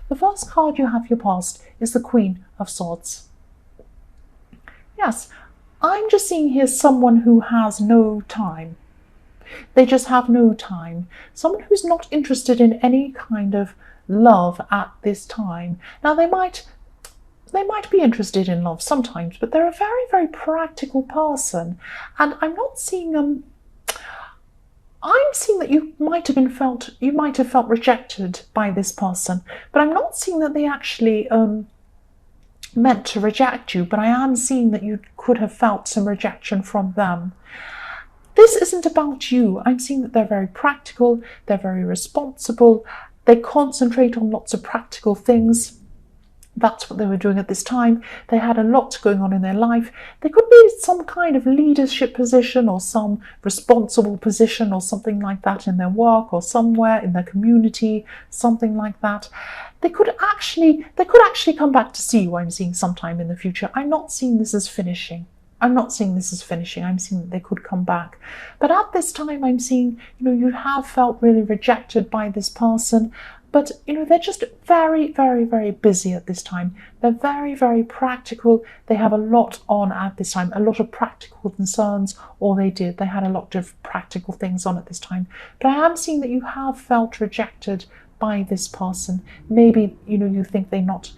The first card you have your past is the Queen of Swords. Yes, I'm just seeing here someone who has no time. They just have no time. Someone who's not interested in any kind of love at this time. Now they might be interested in love sometimes, but they're a very, very practical person. And I'm not seeing I'm seeing that you might have felt rejected by this person, but I'm not seeing that they actually meant to reject you, but I am seeing that you could have felt some rejection from them. This isn't about you. I'm seeing that they're very practical, they're very responsible, they concentrate on lots of practical things. That's what they were doing at this time. They had a lot going on in their life. There could be some kind of leadership position or some responsible position or something like that in their work or somewhere in their community, something like that. They could actually come back to see you, I'm seeing, sometime in the future. I'm not seeing this as finishing. I'm seeing that they could come back. But at this time, I'm seeing, you have felt really rejected by this person. But, they're just very, very, very busy at this time. They're very, very practical. They have a lot on at this time, a lot of practical concerns, or they had a lot of practical things on at this time. But I am seeing that you have felt rejected by this person. Maybe, you think they're not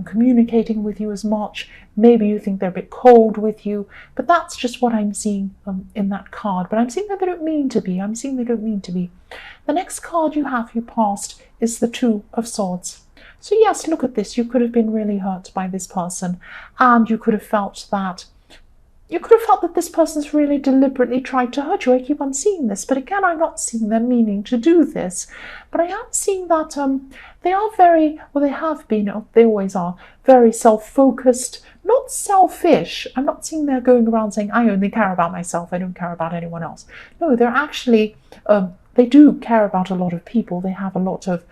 communicating with you as much. Maybe you think they're a bit cold with you, but that's just what I'm seeing in that card. But I'm seeing that they don't mean to be. The next card you have your past is the Two of Swords. So yes, look at this. You could have been really hurt by this person, and you could have felt that this person's really deliberately tried to hurt you. I keep on seeing this, but again, I'm not seeing them meaning to do this. But I am seeing that they are they always are, very self-focused, not selfish. I'm not seeing they're going around saying, I only care about myself, I don't care about anyone else. No, they're actually, they do care about a lot of people. They have a lot of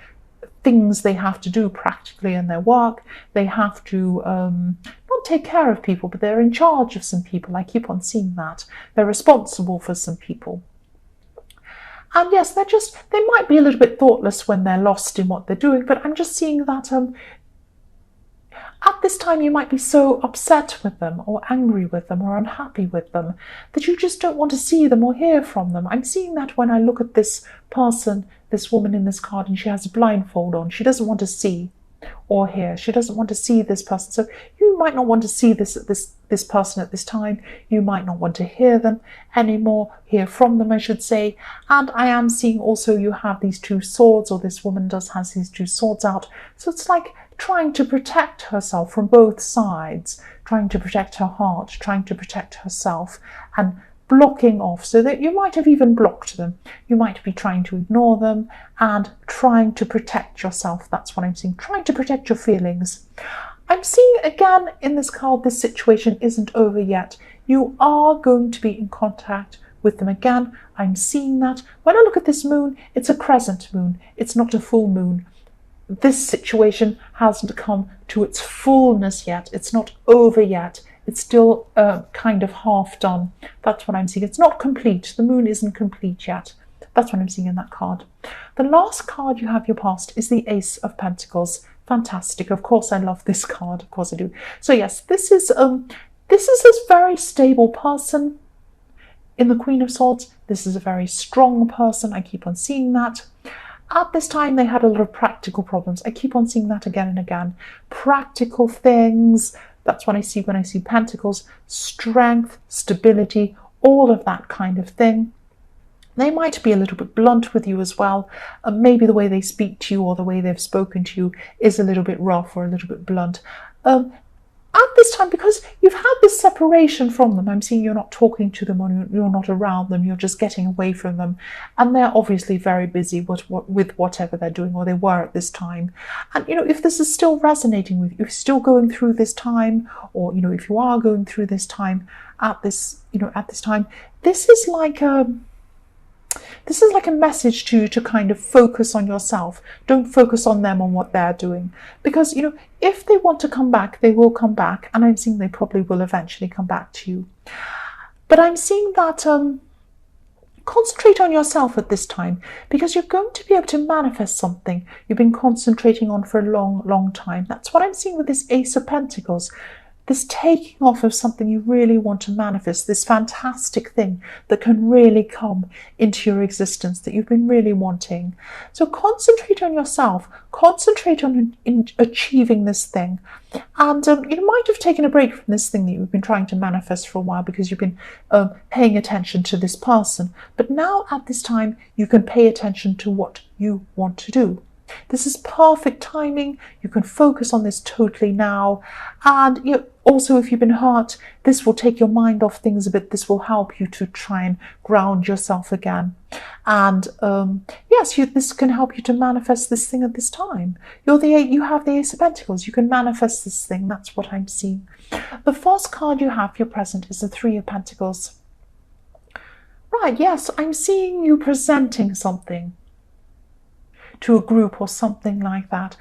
things they have to do practically in their work. They have to not take care of people, but they're in charge of some people. I keep on seeing that. They're responsible for some people. And yes, they might be a little bit thoughtless when they're lost in what they're doing, but I'm just seeing that at this time you might be so upset with them or angry with them or unhappy with them that you just don't want to see them or hear from them. I'm seeing that when I look at this person, this woman in this card, and she has a blindfold on. She doesn't want to see or hear. She doesn't want to see this person. So you might not want to see this person at this time. You might not want to hear from them, I should say. And I am seeing also you have these two swords, or this woman has these two swords out. So it's like trying to protect herself from both sides, trying to protect her heart, trying to protect herself, and blocking off, so that you might have even blocked them. You might be trying to ignore them and trying to protect yourself. That's what I'm seeing, trying to protect your feelings. I'm seeing again in this card, this situation isn't over yet. You are going to be in contact with them again. I'm seeing that. When I look at this moon, it's a crescent moon. It's not a full moon. This situation hasn't come to its fullness yet. It's not over yet. It's still kind of half done. That's what I'm seeing. It's not complete. The moon isn't complete yet. That's what I'm seeing in that card. The last card you have your past is the Ace of Pentacles. Fantastic. Of course, I love this card. Of course I do. So yes, this is this very stable person in the Queen of Swords. This is a very strong person. I keep on seeing that. At this time, they had a lot of practical problems. I keep on seeing that again and again. Practical things. That's what I see when I see pentacles. Strength, stability, all of that kind of thing. They might be a little bit blunt with you as well. Maybe the way they speak to you or the way they've spoken to you is a little bit rough or a little bit blunt. At this time, because you've had this separation from them, I'm seeing you're not talking to them or you're not around them, you're just getting away from them. And they're obviously very busy with whatever they're doing, or they were at this time. And, if this is still resonating with you, if you're still going through this time, or, if you are going through this time at this time, this is like a message to you to kind of focus on yourself. Don't focus on them, on what they're doing. Because, if they want to come back, they will come back. And I'm seeing they probably will eventually come back to you. But I'm seeing that Concentrate on yourself at this time, because you're going to be able to manifest something you've been concentrating on for a long, long time. That's what I'm seeing with this Ace of Pentacles. This taking off of something you really want to manifest, this fantastic thing that can really come into your existence that you've been really wanting. So concentrate on yourself, concentrate on achieving this thing. And you might have taken a break from this thing that you've been trying to manifest for a while because you've been paying attention to this person. But now at this time, you can pay attention to what you want to do. This is perfect timing. You can focus on this totally now. And also, if you've been hurt, this will take your mind off things a bit. This will help you to try and ground yourself again. And yes, this can help you to manifest this thing at this time. You have the Ace of Pentacles. You can manifest this thing. That's what I'm seeing. The first card you have for your present is the Three of Pentacles. Right, yes, I'm seeing you presenting something to a group or something like that.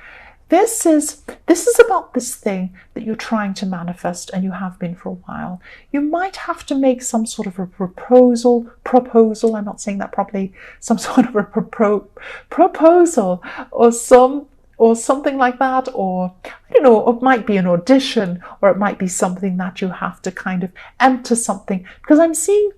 This is about this thing that you're trying to manifest, and you have been for a while. You might have to make some sort of a proposal, I'm not saying that properly, some sort of a proposal or something like that, or I don't know, it might be an audition, or it might be something that you have to kind of enter something, because I'm seeing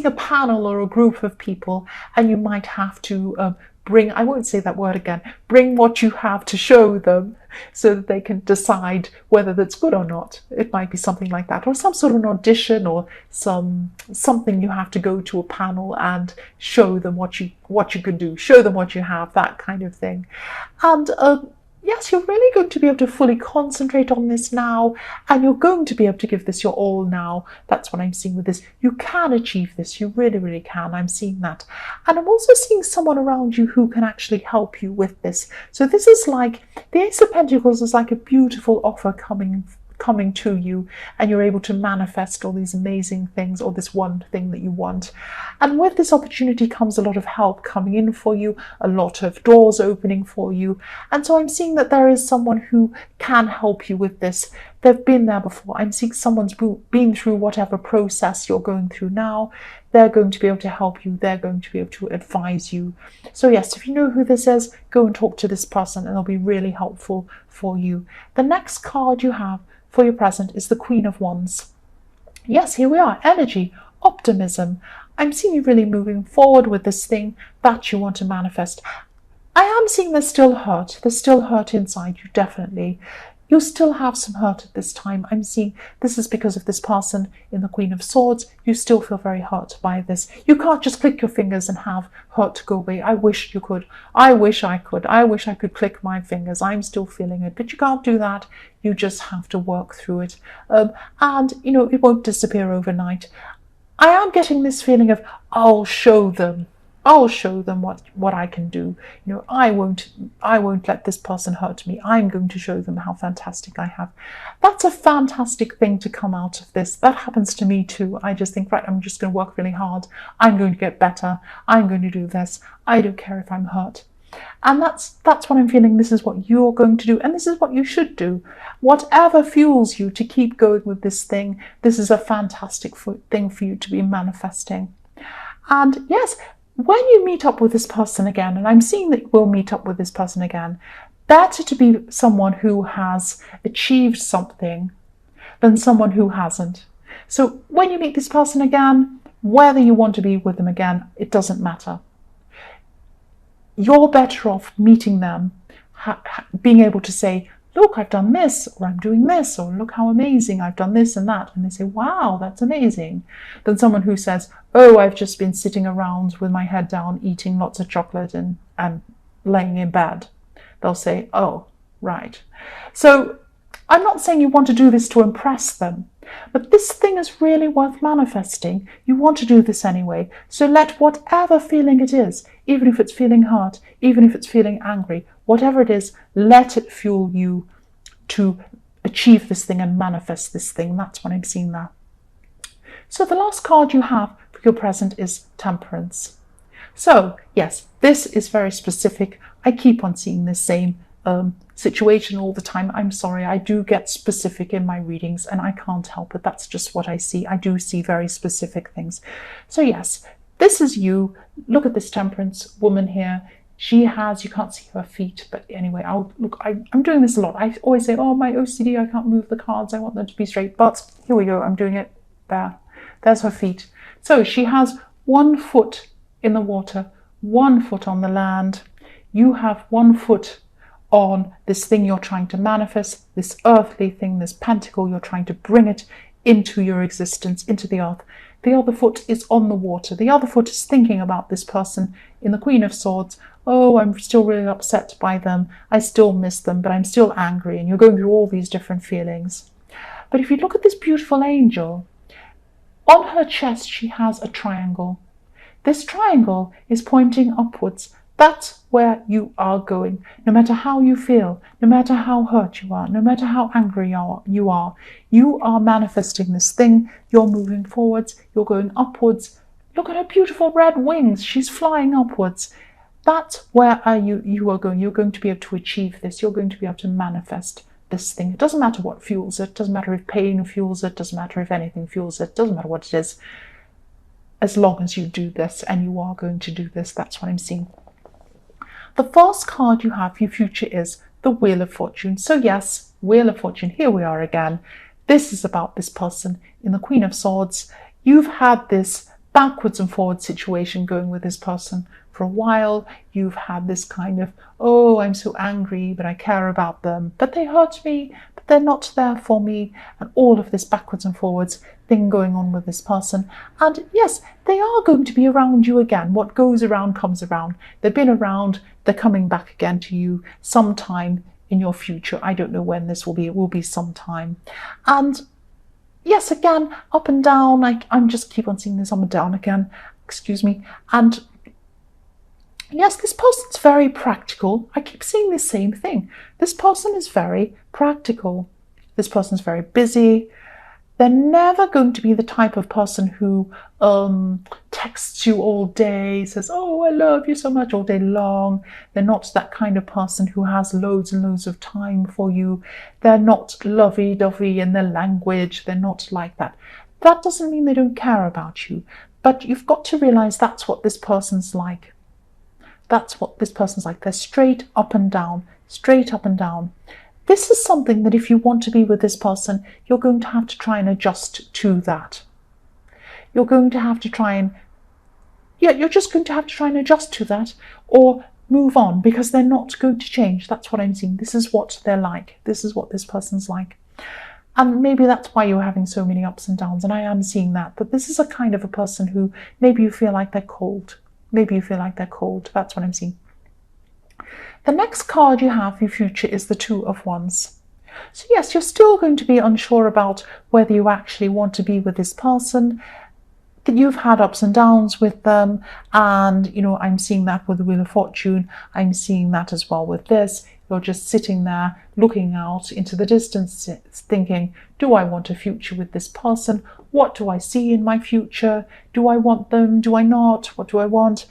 a panel or a group of people, and you might have to bring, I won't say that word again, bring what you have to show them so that they can decide whether that's good or not. It might be something like that, or some sort of an audition, or something you have to go to a panel and show them what you can do, show them what you have, that kind of thing. And yes, you're really going to be able to fully concentrate on this now, and you're going to be able to give this your all now. That's what I'm seeing with this. You can achieve this. You really, really can. I'm seeing that. And I'm also seeing someone around you who can actually help you with this. So this is like, the Ace of Pentacles is like a beautiful offer coming to you, and you're able to manifest all these amazing things, or this one thing that you want. And with this opportunity comes a lot of help coming in for you, a lot of doors opening for you. And so I'm seeing that there is someone who can help you with this. They've been there before. I'm seeing someone's been through whatever process you're going through now. They're going to be able to help you. They're going to be able to advise you. So yes, if you know who this is, go and talk to this person, and they'll be really helpful for you. The next card you have for your present is the Queen of Wands. Yes, here we are. Energy, optimism. I'm seeing you really moving forward with this thing that you want to manifest. I am seeing there's still hurt. There's still hurt inside you, definitely. You still have some hurt at this time. I'm seeing this is because of this person in the Queen of Swords. You still feel very hurt by this. You can't just click your fingers and have hurt go away. I wish you could. I wish I could. I wish I could click my fingers. I'm still feeling it, but you can't do that. You just have to work through it. And, it won't disappear overnight. I am getting this feeling of, I'll show them what I can do. I won't let this person hurt me. I'm going to show them how fantastic I have. That's a fantastic thing to come out of this. That happens to me too. I just think, right, I'm just going to work really hard. I'm going to get better. I'm going to do this. I don't care if I'm hurt. And that's what I'm feeling. This is what you're going to do, and this is what you should do. Whatever fuels you to keep going with this thing, this is a fantastic thing for you to be manifesting. And yes, when you meet up with this person again, and I'm seeing that you will meet up with this person again, better to be someone who has achieved something than someone who hasn't. So when you meet this person again, whether you want to be with them again, it doesn't matter. You're better off meeting them, being able to say, look, I've done this, or I'm doing this, or look how amazing, I've done this and that. And they say, wow, that's amazing. Than someone who says, oh, I've just been sitting around with my head down, eating lots of chocolate and laying in bed. They'll say, oh, right. So I'm not saying you want to do this to impress them, but this thing is really worth manifesting. You want to do this anyway. So let whatever feeling it is, even if it's feeling hurt, even if it's feeling angry, whatever it is, let it fuel you to achieve this thing and manifest this thing. That's what I'm seeing there. So the last card you have for your present is Temperance. So yes, this is very specific. I keep on seeing the same situation all the time. I'm sorry, I do get specific in my readings, and I can't help it. That's just what I see. I do see very specific things. So yes, This is you. Look at this Temperance woman here. She has, you can't see her feet, but anyway, I'm doing this a lot. I always say, oh, my OCD, I can't move the cards. I want them to be straight. But here we go. I'm doing it there. There's her feet. So she has 1 foot in the water, 1 foot on the land. You have 1 foot on this thing you're trying to manifest, this earthly thing, this pentacle, you're trying to bring it into your existence, into the earth. The other foot is on the water. The other foot is thinking about this person in the Queen of Swords. Oh, I'm still really upset by them. I still miss them, but I'm still angry. And you're going through all these different feelings. But if you look at this beautiful angel, on her chest she has a triangle. This triangle is pointing upwards. That's where you are going. No matter how you feel, no matter how hurt you are, no matter how angry you are manifesting this thing. You're moving forwards, you're going upwards. Look at her beautiful red wings. She's flying upwards. That's where you are going. You're going to be able to achieve this. You're going to be able to manifest this thing. It doesn't matter what fuels it. It doesn't matter if pain fuels it. It doesn't matter if anything fuels it. It doesn't matter what it is. As long as you do this, and you are going to do this, that's what I'm seeing. The first card you have for your future is the Wheel of Fortune. So yes, Wheel of Fortune, here we are again. This is about this person in the Queen of Swords. You've had this backwards and forwards situation going with this person for a while. You've had this kind of, oh, I'm so angry, but I care about them, but they hurt me, but they're not there for me, and all of this backwards and forwards thing going on with this person. And yes, they are going to be around you again. What goes around comes around. They've been around, they're coming back again to you sometime in your future. I don't know when this will be. It will be sometime. And yes, again, up and down. I'm just keep on seeing this up and down again. Excuse me. And yes, this person's very practical. I keep seeing the same thing. This person is very practical. This person's very busy. They're never going to be the type of person who texts you all day, says, oh, I love you so much all day long. They're not that kind of person who has loads and loads of time for you. They're not lovey-dovey in their language. They're not like that. That doesn't mean they don't care about you, but you've got to realize that's what this person's like. That's what this person's like. They're straight up and down, straight up and down. This is something that if you want to be with this person, you're going to have to try and adjust to that. You're going to have to try and, you're just going to have to try and adjust to that or move on, because they're not going to change. That's what I'm seeing. This is what they're like. This is what this person's like. And maybe that's why you're having so many ups and downs. And I am seeing that this is a kind of a person who maybe you feel like they're cold. Maybe you feel like they're cold. That's what I'm seeing. The next card you have for your future is the Two of Wands. So yes, you're still going to be unsure about whether you actually want to be with this person. You've had ups and downs with them, and I'm seeing that with the Wheel of Fortune. I'm seeing that as well with this. You're just sitting there looking out into the distance, thinking, do I want a future with this person? What do I see in my future? Do I want them? Do I not? What do I want?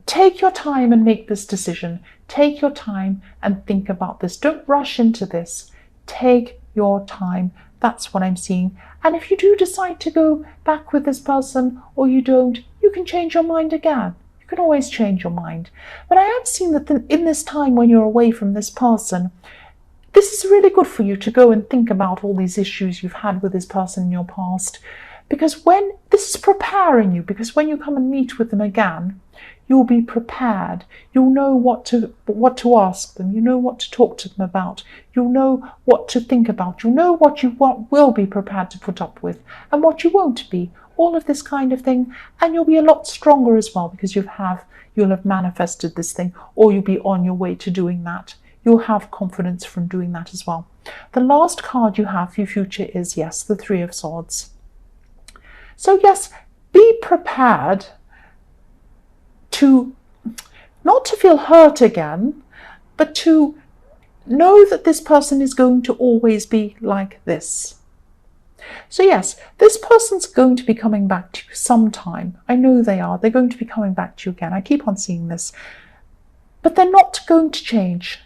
Take your time and make this decision. Take your time and think about this. Don't rush into this. Take your time. That's what I'm seeing. And if you do decide to go back with this person or you don't, you can change your mind again. You can always change your mind. But I am seeing that in this time when you're away from this person, this is really good for you to go and think about all these issues you've had with this person in your past. Because when this is preparing you, because when you come and meet with them again, you'll be prepared. You'll know what to ask them. You know what to talk to them about. You'll know what to think about. You'll know what you will be prepared to put up with and what you won't be. All of this kind of thing. And you'll be a lot stronger as well, because you'll have manifested this thing, or you'll be on your way to doing that. You'll have confidence from doing that as well. The last card you have for your future is, yes, the Three of Swords. So yes, be prepared to not to feel hurt again, but to know that this person is going to always be like this. So yes, this person's going to be coming back to you sometime. I know they are. They're going to be coming back to you again. I keep on seeing this. But they're not going to change.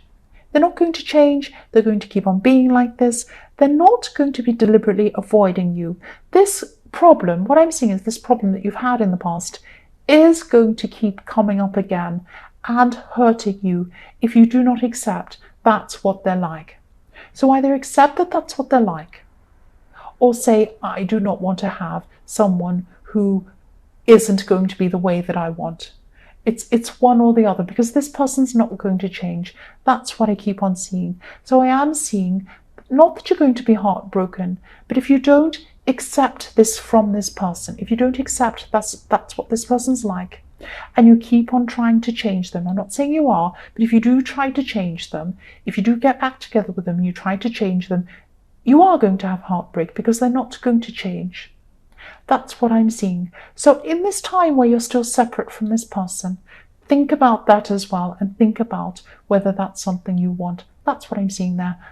They're not going to change. They're going to keep on being like this. They're not going to be deliberately avoiding you. This problem, what I'm seeing is this problem that you've had in the past, is going to keep coming up again and hurting you if you do not accept that's what they're like. So either accept that that's what they're like, or say, I do not want to have someone who isn't going to be the way that I want. It's one or the other, because this person's not going to change. That's what I keep on seeing. So I am seeing, not that you're going to be heartbroken, but if you don't accept this from this person, if you don't accept that's what this person's like, and you keep on trying to change them, I'm not saying you are, but if you do try to change them, if you do get back together with them, you try to change them, you are going to have heartbreak because they're not going to change. That's what I'm seeing. So in this time where you're still separate from this person, think about that as well, and think about whether that's something you want. That's what I'm seeing there.